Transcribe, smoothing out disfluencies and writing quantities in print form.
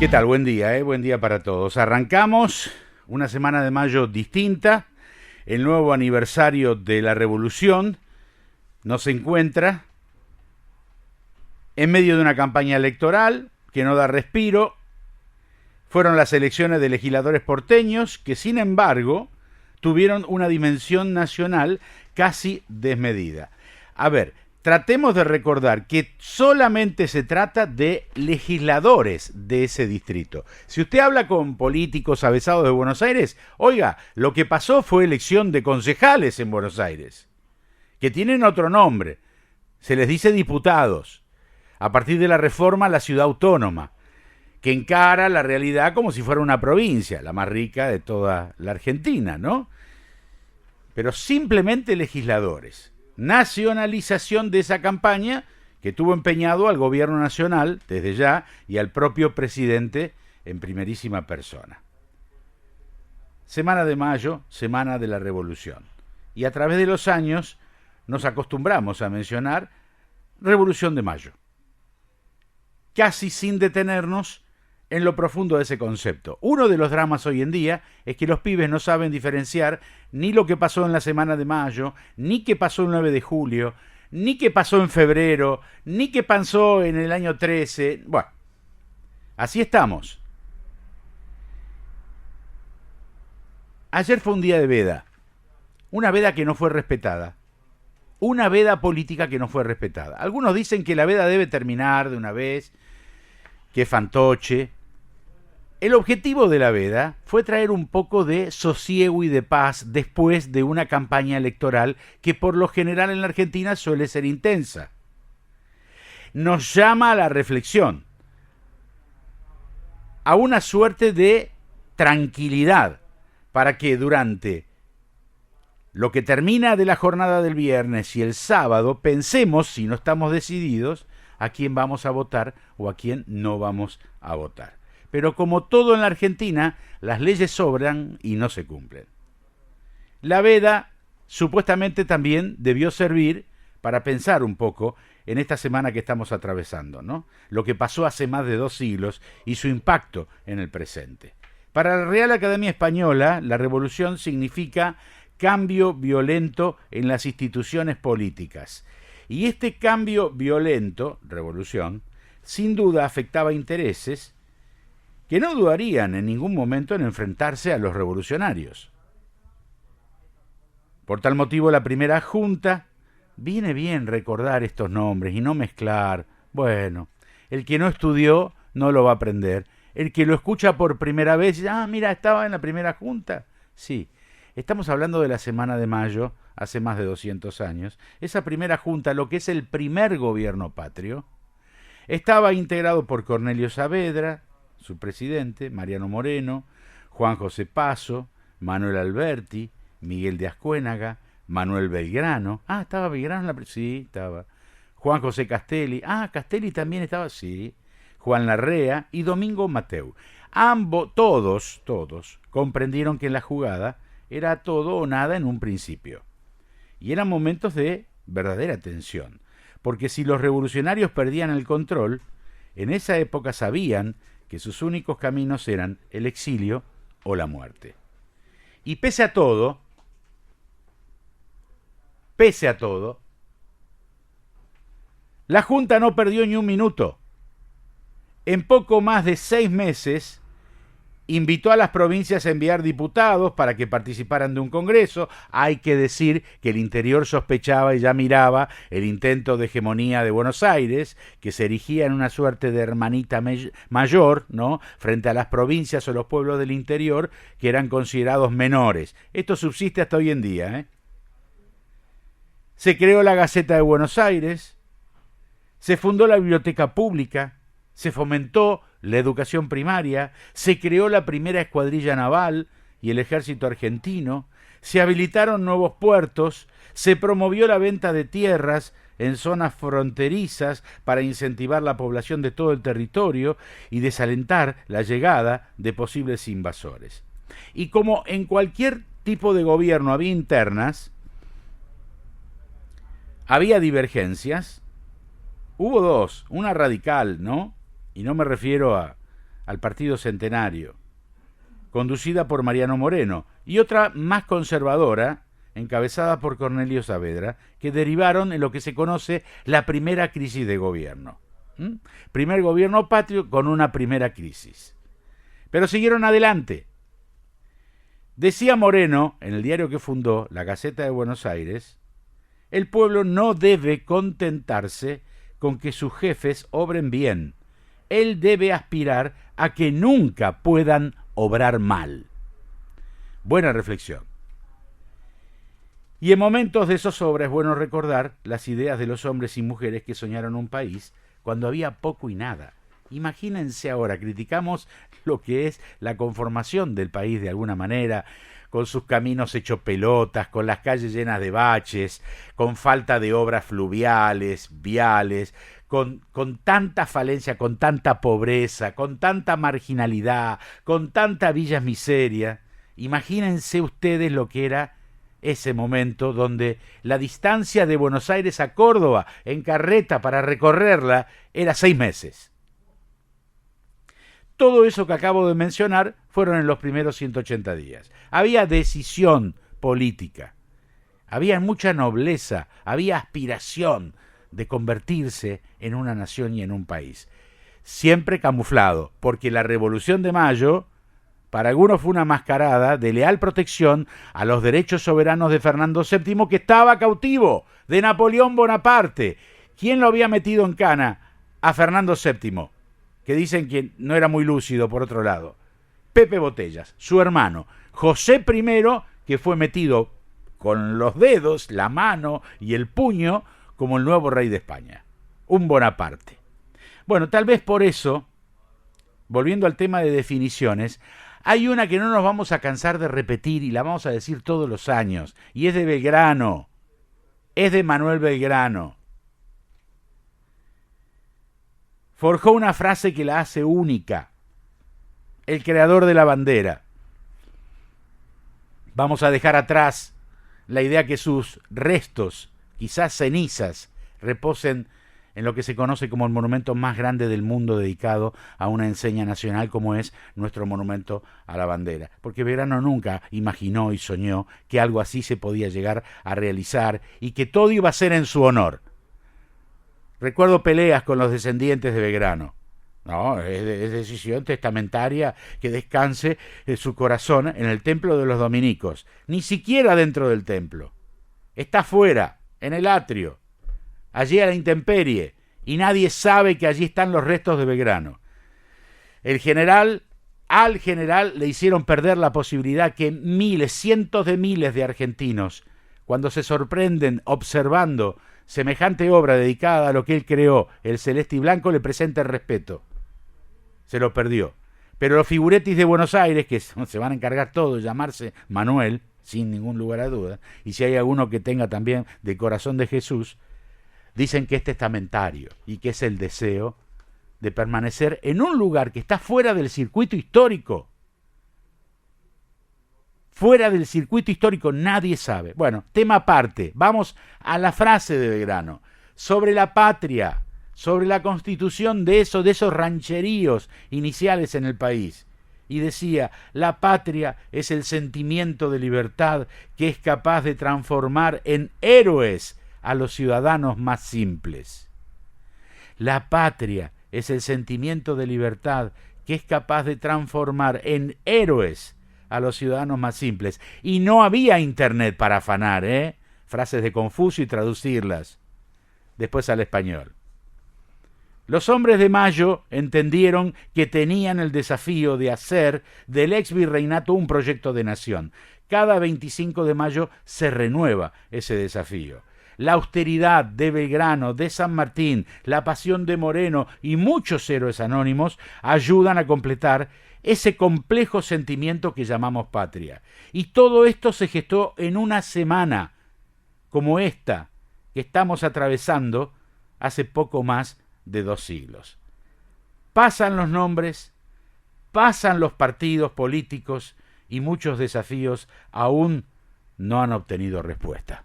¿Qué tal? Buen día, buen día para todos. Arrancamos una semana de mayo distinta. El nuevo aniversario de la Revolución nos encuentra en medio de una campaña electoral que no da respiro. Fueron las elecciones de legisladores porteños que, sin embargo, tuvieron una dimensión nacional casi desmedida. A ver, tratemos de recordar que solamente se trata de legisladores de ese distrito. Si usted habla con políticos avesados de Buenos Aires, oiga, lo que pasó fue elección de concejales en Buenos Aires, que tienen otro nombre. Se les dice diputados. A partir de la reforma, la ciudad autónoma, que encara la realidad como si fuera una provincia, la más rica de toda la Argentina, ¿no? Pero simplemente legisladores. Nacionalización de esa campaña que tuvo empeñado al gobierno nacional desde ya y al propio presidente en primerísima persona. Semana de mayo, semana de la Revolución. Y a través de los años nos acostumbramos a mencionar Revolución de Mayo, casi sin detenernos en lo profundo de ese concepto. Uno de los dramas hoy en día es que los pibes no saben diferenciar ni lo que pasó en la semana de mayo, ni qué pasó el 9 de julio, ni qué pasó en febrero, ni qué pasó en el año 13. Bueno, así estamos. Ayer fue un día de veda. Una veda que no fue respetada. Una veda política que no fue respetada. Algunos dicen que la veda debe terminar de una vez, que es fantoche. El objetivo de la veda fue traer un poco de sosiego y de paz después de una campaña electoral que por lo general en la Argentina suele ser intensa. Nos llama a la reflexión, a una suerte de tranquilidad, para que durante lo que termina de la jornada del viernes y el sábado pensemos, si no estamos decididos, a quién vamos a votar o a quién no vamos a votar. Pero como todo en la Argentina, las leyes sobran y no se cumplen. La veda supuestamente también debió servir para pensar un poco en esta semana que estamos atravesando, ¿no? Lo que pasó hace más de 2 siglos y su impacto en el presente. Para la Real Academia Española, la revolución significa cambio violento en las instituciones políticas. Y este cambio violento, revolución, sin duda afectaba intereses que no dudarían en ningún momento en enfrentarse a los revolucionarios. Por tal motivo, la primera junta, viene bien recordar estos nombres y no mezclar. Bueno, el que no estudió no lo va a aprender. El que lo escucha por primera vez, mira, estaba en la primera junta. Sí, estamos hablando de la semana de mayo, hace más de 200 años. Esa primera junta, lo que es el primer gobierno patrio, estaba integrado por Cornelio Saavedra, su presidente, Mariano Moreno, Juan José Paso, Manuel Alberti, Miguel de Ascuénaga, Manuel Belgrano. ¿Estaba Belgrano en la sí, estaba. Juan José Castelli. Castelli también estaba, sí. Juan Larrea y Domingo Mateu. Todos comprendieron que en la jugada era todo o nada en un principio. Y eran momentos de verdadera tensión, porque si los revolucionarios perdían el control, en esa época sabían que sus únicos caminos eran el exilio o la muerte. Y pese a todo, la Junta no perdió ni un minuto. En poco más de 6 meses, invitó a las provincias a enviar diputados para que participaran de un congreso. Hay que decir que el interior sospechaba y ya miraba el intento de hegemonía de Buenos Aires, que se erigía en una suerte de hermanita mayor, ¿no?, frente a las provincias o los pueblos del interior que eran considerados menores. Esto subsiste hasta hoy en día, Se creó la Gaceta de Buenos Aires, se fundó la Biblioteca Pública, se fomentó la educación primaria, se creó la primera escuadrilla naval y el ejército argentino, se habilitaron nuevos puertos, se promovió la venta de tierras en zonas fronterizas para incentivar la población de todo el territorio y desalentar la llegada de posibles invasores. Y como en cualquier tipo de gobierno había internas, había divergencias, hubo dos, una radical, ¿no? Y no me refiero a al Partido Centenario, conducida por Mariano Moreno, y otra más conservadora, encabezada por Cornelio Saavedra, que derivaron en lo que se conoce la primera crisis de gobierno. Primer gobierno patrio con una primera crisis. Pero siguieron adelante. Decía Moreno, en el diario que fundó, La Gaceta de Buenos Aires, el pueblo no debe contentarse con que sus jefes obren bien. Él debe aspirar a que nunca puedan obrar mal. Buena reflexión. Y en momentos de zozobra es bueno recordar las ideas de los hombres y mujeres que soñaron un país cuando había poco y nada. Imagínense ahora, criticamos lo que es la conformación del país de alguna manera, con sus caminos hechos pelotas, con las calles llenas de baches, con falta de obras fluviales, viales, con tanta falencia, con tanta pobreza, con tanta marginalidad, con tanta villas miseria. Imagínense ustedes lo que era ese momento donde la distancia de Buenos Aires a Córdoba en carreta para recorrerla era 6 meses. Todo eso que acabo de mencionar fueron en los primeros 180 días. Había decisión política, había mucha nobleza, había aspiración de convertirse en una nación y en un país. Siempre camuflado, porque la Revolución de Mayo para algunos fue una mascarada de leal protección a los derechos soberanos de Fernando VII, que estaba cautivo de Napoleón Bonaparte. ¿Quién lo había metido en cana? A Fernando VII, que dicen que no era muy lúcido por otro lado. Pepe Botellas, su hermano. José I, que fue metido con los dedos, la mano y el puño como el nuevo rey de España. Un Bonaparte. Bueno, tal vez por eso, volviendo al tema de definiciones, hay una que no nos vamos a cansar de repetir y la vamos a decir todos los años, y es de Belgrano, es de Manuel Belgrano. Forjó una frase que la hace única, el creador de la bandera. Vamos a dejar atrás la idea que sus restos, quizás cenizas, reposen en lo que se conoce como el monumento más grande del mundo dedicado a una enseña nacional como es nuestro monumento a la bandera. Porque Belgrano nunca imaginó y soñó que algo así se podía llegar a realizar y que todo iba a ser en su honor. Recuerdo peleas con los descendientes de Belgrano. No, es decisión testamentaria que descanse su corazón en el templo de los dominicos. Ni siquiera dentro del templo. Está fuera, en el atrio, allí a la intemperie, y nadie sabe que allí están los restos de Belgrano. Al general le hicieron perder la posibilidad que miles, cientos de miles de argentinos, cuando se sorprenden observando semejante obra dedicada a lo que él creó, el celeste y blanco, le presenten respeto. Se lo perdió. Pero los figuretis de Buenos Aires, que se van a encargar todos de llamarse Manuel, sin ningún lugar a duda, y si hay alguno que tenga también de corazón de Jesús, dicen que es testamentario y que es el deseo de permanecer en un lugar que está fuera del circuito histórico. Fuera del circuito histórico nadie sabe. Bueno, tema aparte. Vamos a la frase de Belgrano. Sobre la patria, sobre la constitución de esos rancheríos iniciales en el país. Y decía, la patria es el sentimiento de libertad que es capaz de transformar en héroes a los ciudadanos más simples. La patria es el sentimiento de libertad que es capaz de transformar en héroes a los ciudadanos más simples. Y no había internet para afanar, frases de Confucio y traducirlas después al español. Los hombres de Mayo entendieron que tenían el desafío de hacer del exvirreinato un proyecto de nación. Cada 25 de mayo se renueva ese desafío. La austeridad de Belgrano, de San Martín, la pasión de Moreno y muchos héroes anónimos ayudan a completar ese complejo sentimiento que llamamos patria. Y todo esto se gestó en una semana, como esta que estamos atravesando hace poco más de 2 siglos. Pasan los nombres, pasan los partidos políticos y muchos desafíos aún no han obtenido respuesta.